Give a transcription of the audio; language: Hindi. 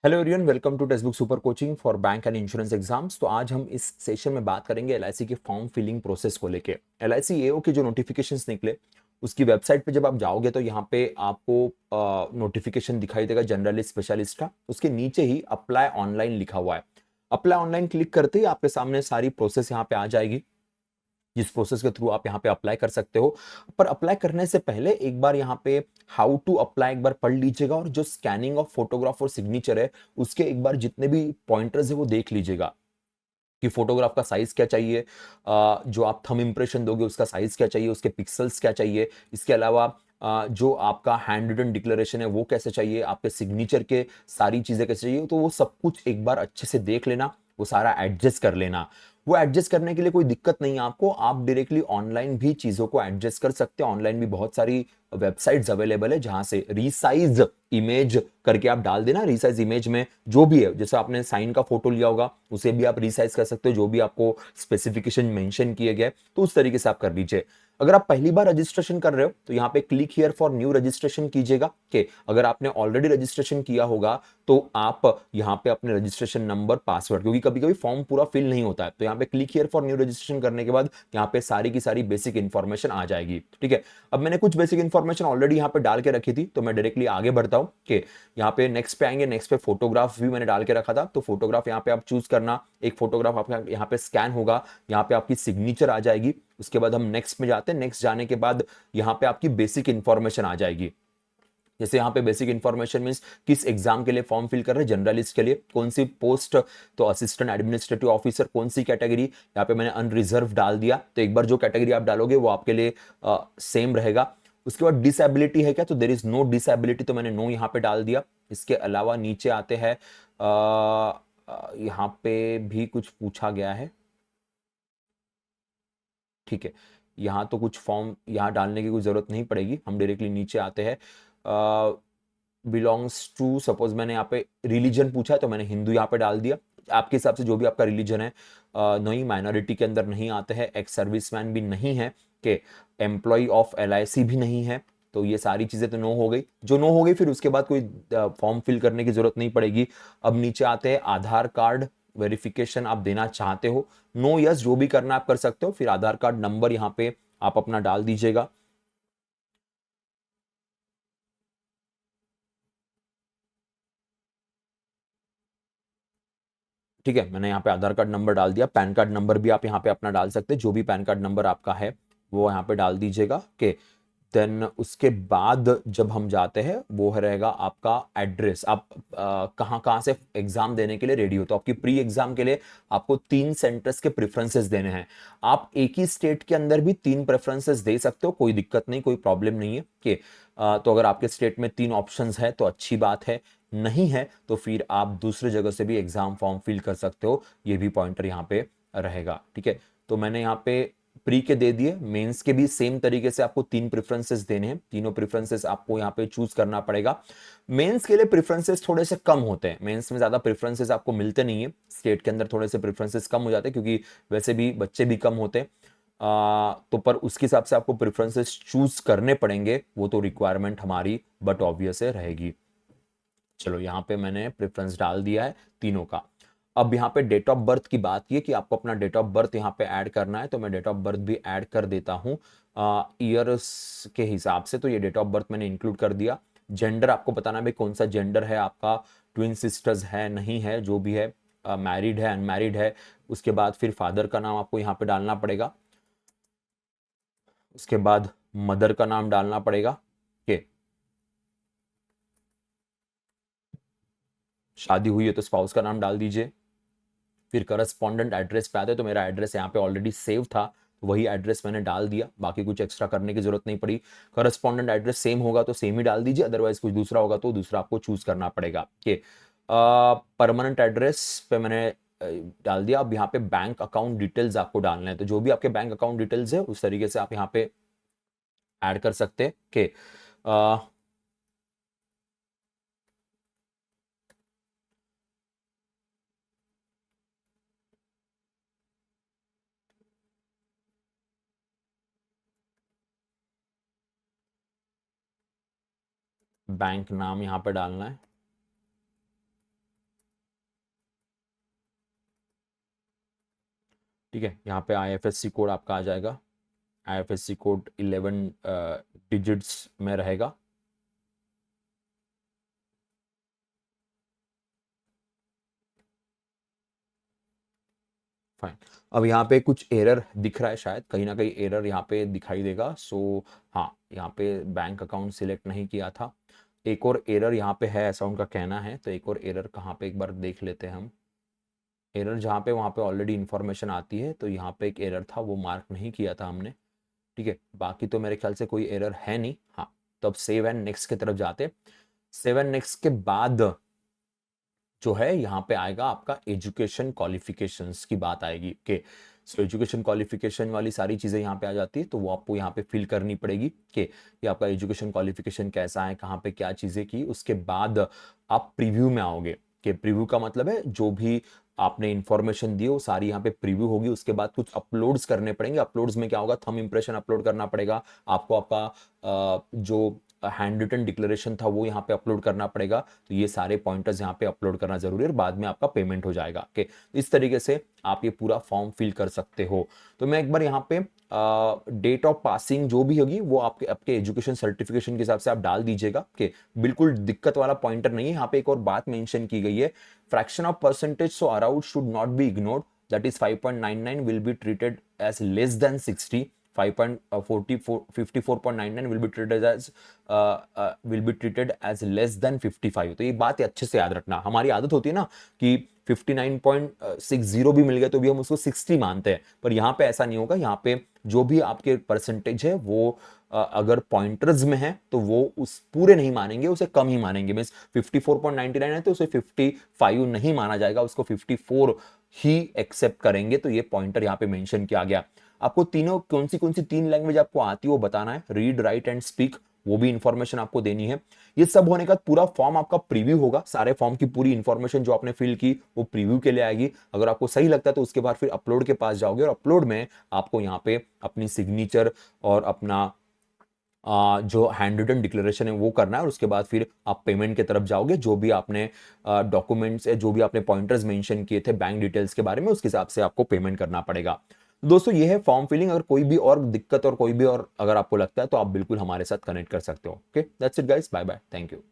Hello everyone, welcome to text book super coaching for bank and insurance exams. तो आज हम इस सेशन में बात करेंगे एलआईसी के फॉर्म फिलिंग प्रोसेस को लेके। एलआईसी एओ के जो नोटिफिकेशंस निकले उसकी वेबसाइट पे जब आप जाओगे तो यहाँ पे आपको नोटिफिकेशन दिखाई देगा जनरलिस्ट स्पेशलिस्ट का। उसके नीचे ही अप्लाई ऑनलाइन लिखा हुआ है। अप्लाई ऑनलाइन क्लिक करते ही आपके सामने सारी प्रोसेस यहाँ पे आ जाएगी, जिस प्रोसेस के थ्रू आप यहाँ पे अप्लाई कर सकते हो। पर अप्लाई करने से पहले एक बार यहाँ पे हाउ टू अप्लाई एक बार पढ़ लीजिएगा, और जो स्कैनिंग ऑफ फोटोग्राफ और सिग्नेचर है उसके एक बार जितने भी पॉइंटर्स है वो देख लीजिएगा कि फोटोग्राफ का साइज क्या चाहिए, जो आप थंब इंप्रेशन दोगे उसका साइज क्या चाहिए, उसके पिक्सल्स क्या चाहिए। इसके अलावा जो आपका हैंड रिटन डिक्लेरेशन है वो कैसे चाहिए, आपके सिग्नेचर के सारी चीजें कैसे चाहिए, तो वो सब कुछ एक बार अच्छे से देख लेना, वो सारा एडजस्ट कर लेना। वो एडजस्ट करने के लिए कोई दिक्कत नहीं है आपको, आप डायरेक्टली ऑनलाइन भी चीजों को एडजस्ट कर सकते हैं। ऑनलाइन भी बहुत सारी वेबसाइट्स अवेलेबल है जहां से रीसाइज इमेज करके आप डाल देना। रीसाइज इमेज में जो भी है, जैसे आपने साइन का फोटो लिया होगा उसे भी आप रीसाइज कर सकते हो, जो भी आपको स्पेसिफिकेशन मेंशन किए गए तो उस तरीके से आप कर लीजिए। अगर आप पहली बार रजिस्ट्रेशन कर रहे हो तो यहाँ पे click here for new registration कीजिएगा। कि अगर आपने ऑलरेडी रजिस्ट्रेशन किया होगा तो आप यहाँ पे अपने रजिस्ट्रेशन नंबर, पासवर्ड, क्योंकि कभी कभी फॉर्म पूरा फिल नहीं होता है, तो यहाँ पे click here for new registration करने के बाद यहाँ पे सारी की सारी बेसिक इंफॉर्मेशन आ जाएगी। ठीक है, अब मैंने कुछ बेसिक इंफॉर्मेशन ऑलरेडी यहाँ पे डाल के रखी थी तो मैं डायरेक्टली आगे बढ़ता हूँ। कि यहाँ पे नेक्स्ट पे आएंगे, नेक्स्ट पे फोटोग्राफ भी मैंने डाल के रखा था, तो फोटोग्राफ यहाँ पे आप चूज करना। एक फोटोग्राफ आपका यहाँ पे स्कैन होगा, यहाँ पे आपकी सिग्नेचर आ जाएगी। उसके बाद हम नेक्स्ट में जाते हैं, नेक्स्ट जाने के बाद यहाँ पे आपकी बेसिक इंफॉर्मेशन आ जाएगी। जैसे यहाँ पे बेसिक इंफॉर्मेशन मींस किस एग्जाम के लिए फॉर्म फिल कर रहे हैं, जनरलिस्ट के लिए कौन सी पोस्ट, तो असिस्टेंट एडमिनिस्ट्रेटिव ऑफिसर कौन सी कैटेगरी, यहाँ पे मैंने अनरिजर्व डाल दिया। तो एक बार जो कैटेगरी आप डालोगे वो आपके लिए सेम रहेगा। उसके बाद डिसेबिलिटी है क्या, तो देर इज नो डिसेबिलिटी, तो मैंने नो यहाँ पे डाल दिया। इसके अलावा नीचे आते हैं, यहाँ पे भी कुछ पूछा गया है। ठीक है, यहाँ तो कुछ फॉर्म यहाँ डालने की कोई जरूरत नहीं पड़ेगी, हम डायरेक्टली नीचे आते हैं। बिलोंग्स टू, सपोज मैंने यहाँ पे रिलीजन पूछा है तो मैंने हिंदू यहाँ पे डाल दिया। आपके हिसाब से जो भी आपका रिलीजन है, नहीं माइनॉरिटी के अंदर नहीं आते हैं, एक्स सर्विसमैन भी नहीं है, के एम्प्लॉय ऑफ एलआईसी भी नहीं है। तो ये सारी चीजें तो नो हो गई, जो नो हो गई फिर उसके बाद कोई फॉर्म फिल करने की जरूरत नहीं पड़ेगी। अब नीचे आते हैं, आधार कार्ड वेरिफिकेशन आप देना चाहते हो, नो यस जो भी करना आप कर सकते हो। फिर आधार कार्ड नंबर यहाँ पे आप अपना डाल दीजिएगा। ठीक है, मैंने यहाँ पे आधार कार्ड नंबर डाल दिया। पैन कार्ड नंबर भी आप यहाँ पे अपना डाल सकते हैं, जो भी पैन कार्ड नंबर आपका है वो यहाँ पे डाल दीजिएगा। के देन उसके बाद जब हम जाते हैं वो रहेगा आपका एड्रेस, आप कहाँ कहाँ से एग्जाम देने के लिए रेडी हो। तो आपकी प्री एग्जाम के लिए आपको 3 सेंटर्स के प्रेफरेंसेस देने हैं। आप एक ही स्टेट के अंदर भी 3 प्रेफरेंसेस दे सकते हो, कोई दिक्कत नहीं, कोई प्रॉब्लम नहीं है। कि तो अगर आपके स्टेट में 3 ऑप्शंस है तो अच्छी बात है, नहीं है तो फिर आप दूसरे जगह से भी एग्जाम फॉर्म फिल कर सकते हो, ये भी पॉइंटर यहाँ पे रहेगा। ठीक है, तो मैंने यहाँ पे प्री के दे दिए। मेंस के भी सेम तरीके से आपको 3 प्रेफरेंसेस देने हैं, तीनों प्रेफरेंसेस आपको यहाँ पे चूज करना पड़ेगा। मेंस के लिए प्रेफरेंसेस थोड़े से कम होते हैं, मेंस में ज्यादा प्रेफरेंसेस आपको मिलते नहीं है, स्टेट के अंदर थोड़े से प्रेफरेंसेस कम हो जाते हैं क्योंकि वैसे भी बच्चे भी कम होते हैं। तो पर उसके हिसाब से आपको प्रेफरेंसेस चूज करने पड़ेंगे, वो तो रिक्वायरमेंट हमारी बट ऑब्वियस है रहेगी। चलो यहाँ पे मैंने प्रेफरेंस डाल दिया है तीनों का। अब यहाँ पे डेट ऑफ बर्थ की बात की है कि आपको अपना डेट ऑफ बर्थ यहाँ पे ऐड करना है, तो मैं डेट ऑफ बर्थ भी ऐड कर देता हूँ ईयर्स के हिसाब से। तो ये डेट ऑफ बर्थ मैंने इंक्लूड कर दिया। जेंडर आपको बताना है भाई कौन सा जेंडर है आपका, ट्विन सिस्टर्स है नहीं है, जो भी है, मैरिड है अनमैरिड है। उसके बाद फिर फादर का नाम आपको यहाँ पे डालना पड़ेगा। उसके बाद मदर का नाम डालना पड़ेगा। के शादी हुई है तो स्पाउस का नाम डाल दीजिए। फिर करस्पॉन्डेंट एड्रेस पे आते हैं, तो मेरा एड्रेस यहाँ पे ऑलरेडी सेव था तो वही एड्रेस मैंने डाल दिया, बाकी कुछ एक्स्ट्रा करने की जरूरत नहीं पड़ी। करस्पॉन्डेंट एड्रेस सेम होगा तो सेम ही डाल दीजिए, अदरवाइज कुछ दूसरा होगा तो दूसरा आपको चूज करना पड़ेगा। कि परमानेंट एड्रेस पे मैंने डाल दिया। अब यहाँ पे बैंक अकाउंट डिटेल्स आपको डालना है, तो जो भी आपके बैंक अकाउंट डिटेल्स है उस तरीके से आप यहाँ पे ऐड कर सकते हैं। कि बैंक नाम यहाँ पे डालना है। ठीक है, यहाँ पे आईएफएससी कोड आपका आ जाएगा, आईएफएससी कोड 11 डिजिट्स में रहेगा। फाइन। अब यहाँ पे कुछ एरर दिख रहा है, शायद कहीं ना कहीं एरर यहाँ पे दिखाई देगा। सो हाँ, यहाँ पे बैंक अकाउंट सिलेक्ट नहीं किया था। एक और एरर यहाँ पे है, ऐसा उनका कहना है। तो एक और एरर कहाँ पे, एक बार देख लेते हैं हम। एरर जहाँ पे, वहाँ पे ऑलरेडी इन्फॉर्मेशन आती है, तो यहाँ पे एक एरर था, वो मार्क नहीं किया था हमने। ठीक है, बाकी तो मेरे ख्याल से कोई एरर है नहीं। हाँ, तो अब सेव एंड नेक्स्ट की तरफ जाते। सेव एंड नेक्स्ट के बाद जो है यहाँ पे आएगा आपका एजुकेशन क्वालिफिकेशंस की बात आएगी कि सो एजुकेशन क्वालिफिकेशन वाली सारी चीज़ें यहाँ पे आ जाती है, तो वो आपको यहाँ पे फिल करनी पड़ेगी कि ये आपका एजुकेशन क्वालिफिकेशन कैसा है, कहाँ पे क्या चीज़ें की। उसके बाद आप प्रीव्यू में आओगे, कि प्रीव्यू का मतलब है जो भी आपने इंफॉर्मेशन दी वो सारी यहाँ पे प्रीव्यू होगी। उसके बाद कुछ अपलोड्स करने पड़ेंगे। अपलोड्स में क्या होगा, थंब इंप्रेशन अपलोड करना पड़ेगा आपको, आपका जो हैंड रिटन डिक्लेरेशन था वो यहाँ पे अपलोड करना पड़ेगा। तो ये सारे पॉइंटर्स यहाँ पे अपलोड करना जरूरी है, और बाद में आपका पेमेंट हो जाएगा। ओके, इस तरीके से आप ये पूरा फॉर्म फिल कर सकते हो। तो मैं एक बार यहाँ पे डेट ऑफ पासिंग जो भी होगी वो आपके आपके एजुकेशन सर्टिफिकेशन के हिसाब से आप डाल दीजिएगा। कि बिल्कुल दिक्कत वाला पॉइंटर नहीं है। यहाँ पे एक और बात मेंशन की गई है, fraction of percentage so around should not be ignored, that is 5.99 will be treated as less than 60, 54.99 will be treated as less than 55। तो ये बात अच्छे से याद रखना। हमारी आदत होती है ना कि 59.60 भी मिल गया तो भी हम उसको 60 मानते हैं, पर यहाँ पे ऐसा नहीं होगा। यहाँ पे जो भी आपके परसेंटेज है वो अगर पॉइंटर्स में है तो वो उस पूरे नहीं मानेंगे, उसे कम ही मानेंगे। मीन्स 54.99 है तो उसे 55 नहीं माना जाएगा, उसको 54 ही एक्सेप्ट करेंगे। तो ये पॉइंटर यहाँ पे मेंशन किया गया। आपको तीनों कौन सी तीन लैंग्वेज आपको आती है वो बताना है, रीड राइट एंड स्पीक, वो भी इंफॉर्मेशन आपको देनी है। ये सब होने का पूरा फॉर्म आपका प्रीव्यू होगा। सारे फॉर्म की पूरी इंफॉर्मेशन जो आपने फिल की वो प्रीव्यू के लिए आएगी। अगर आपको सही लगता है तो उसके बाद फिर अपलोड के पास जाओगे, और अपलोड में आपको यहाँ पे अपनी सिग्नेचर और अपना जो हैंड रिटन डिक्लेरेशन है वो करना है। और उसके बाद फिर आप पेमेंट की तरफ जाओगे। जो भी आपने डॉक्यूमेंट्स जो भी आपने पॉइंटर्स मेंशन किए थे बैंक डिटेल्स के बारे में, उसके हिसाब से आपको पेमेंट करना पड़ेगा। दोस्तों ये है फॉर्म फिलिंग। अगर कोई भी और दिक्कत और कोई भी और अगर आपको लगता है तो आप बिल्कुल हमारे साथ कनेक्ट कर सकते हो। Okay, that's it guys, bye bye, thank you.